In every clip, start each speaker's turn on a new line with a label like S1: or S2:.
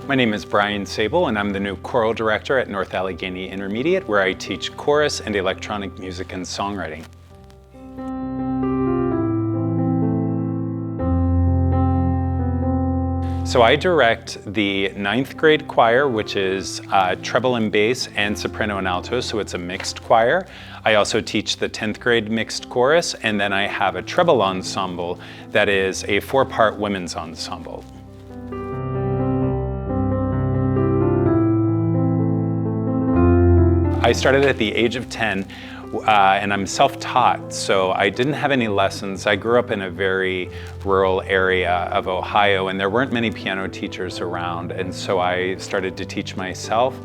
S1: My name is Bryan Sable, and I'm the new choral director at North Allegheny Intermediate, where I teach chorus and electronic music and songwriting. So I direct the 9th grade choir, which is treble and bass and soprano and alto, so it's a mixed choir. I also teach the 10th grade mixed chorus, and then I have a treble ensemble that is a 4-part women's ensemble. I started at the age of 10, and I'm self-taught, so I didn't have any lessons. I grew up in a very rural area of Ohio, and there weren't many piano teachers around, and so I started to teach myself,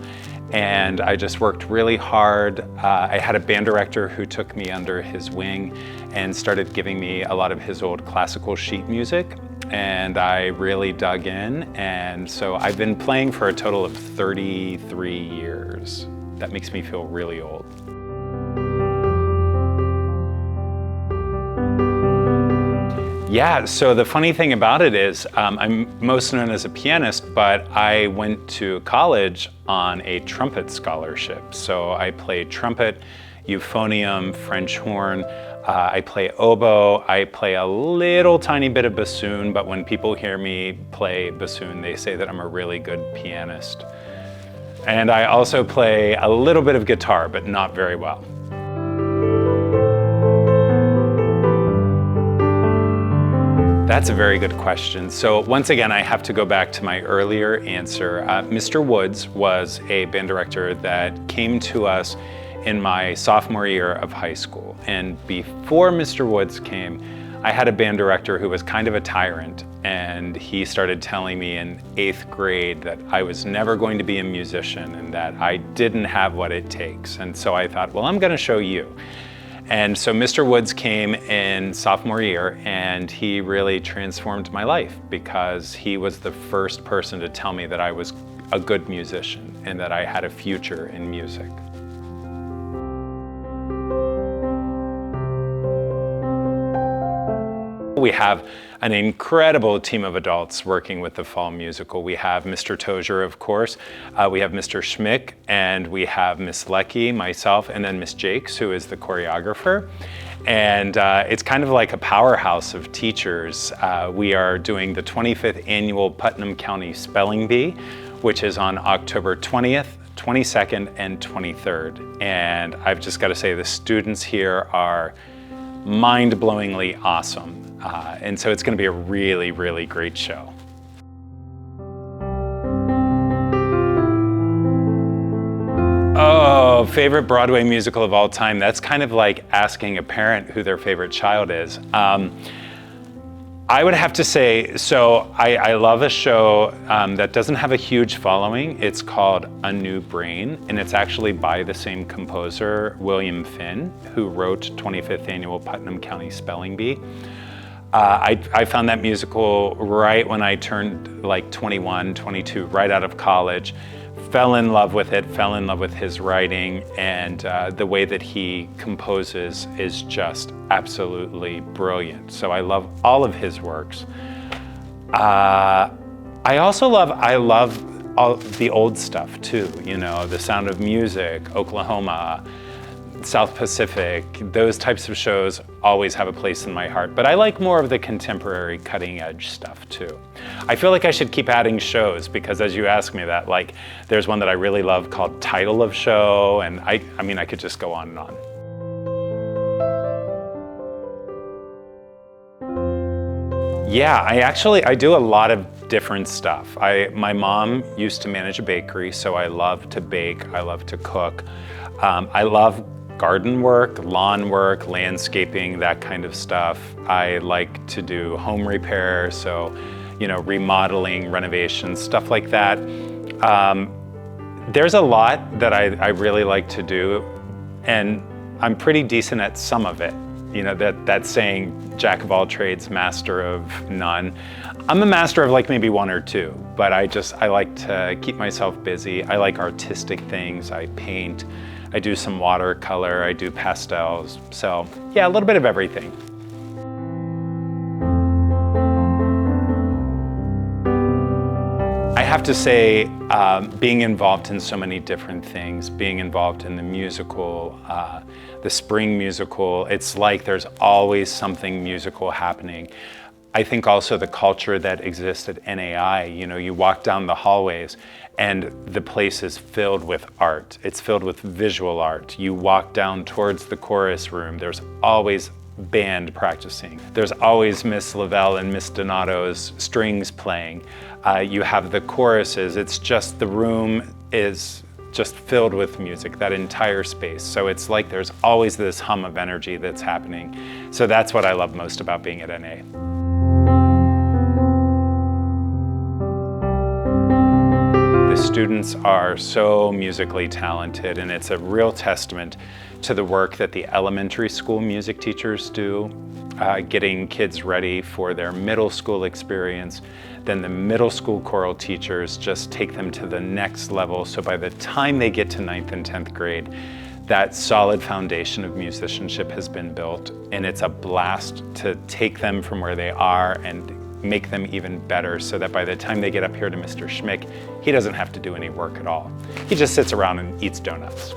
S1: and I just worked really hard. I had a band director who took me under his wing and started giving me a lot of his old classical sheet music, and I really dug in, and so I've been playing for a total of 33 years. That makes me feel really old. Yeah, so the funny thing about it is I'm most known as a pianist, but I went to college on a trumpet scholarship. So I play trumpet, euphonium, French horn, I play oboe, I play a little tiny bit of bassoon, but when people hear me play bassoon, they say that I'm a really good pianist. And I also play a little bit of guitar, but not very well. That's a very good question. So once again, I have to go back to my earlier answer. Mr. Woods was a band director that came to us in my sophomore year of high school. And before Mr. Woods came, I had a band director who was kind of a tyrant, and he started telling me in 8th grade that I was never going to be a musician and that I didn't have what it takes. And so I thought, well, I'm going to show you. And so Mr. Woods came in sophomore year, and he really transformed my life because he was the first person to tell me that I was a good musician and that I had a future in music. We have an incredible team of adults working with the fall musical. We have Mr. Tozier, of course, we have Mr. Schmick, and we have Miss Lecky, myself, and then Miss Jakes, who is the choreographer. And it's kind of like a powerhouse of teachers. We are doing the 25th annual Putnam County Spelling Bee, which is on October 20th, 22nd, and 23rd. And I've just got to say, the students here are mind-blowingly awesome. And so it's going to be a really, really great show. Oh, favorite Broadway musical of all time. That's kind of like asking a parent who their favorite child is. I would have to say, so I love a show that doesn't have a huge following. It's called A New Brain, and it's actually by the same composer, William Finn, who wrote 25th Annual Putnam County Spelling Bee. I found that musical right when I turned like 21, 22, right out of college. Fell in love with it, fell in love with his writing, and the way that he composes is just absolutely brilliant. So I love all of his works. I love all the old stuff too, you know, The Sound of Music, Oklahoma, South Pacific, those types of shows always have a place in my heart. But I like more of the contemporary cutting edge stuff too. I feel like I should keep adding shows because as you ask me that, like there's one that I really love called Title of Show, and I mean I could just go on and on. Yeah, I do a lot of different stuff. My mom used to manage a bakery, so I love to bake, I love to cook. I love garden work, lawn work, landscaping, that kind of stuff. I like to do home repair, so, you know, remodeling, renovations, stuff like that. There's a lot that I really like to do, and I'm pretty decent at some of it. You know, that saying, jack of all trades, master of none. I'm a master of like maybe one or two, but I like to keep myself busy. I like artistic things, I paint, I do some watercolor, I do pastels. So yeah, a little bit of everything. I have to say, being involved in so many different things, being involved in the musical, the spring musical, it's like there's always something musical happening. I think also the culture that exists at NAI, you walk down the hallways and the place is filled with art. It's filled with visual art. You walk down towards the chorus room, there's always band practicing. There's always Miss Lavelle and Miss Donato's strings playing. You have the choruses. It's just the room is just filled with music, that entire space. So it's like there's always this hum of energy that's happening. So that's what I love most about being at NA. The students are so musically talented, and it's a real testament to the work that the elementary school music teachers do, getting kids ready for their middle school experience. Then the middle school choral teachers just take them to the next level. So by the time they get to 9th and 10th grade, that solid foundation of musicianship has been built, and it's a blast to take them from where they are and make them even better, so that by the time they get up here to Mr. Schmick, he doesn't have to do any work at all. He just sits around and eats donuts.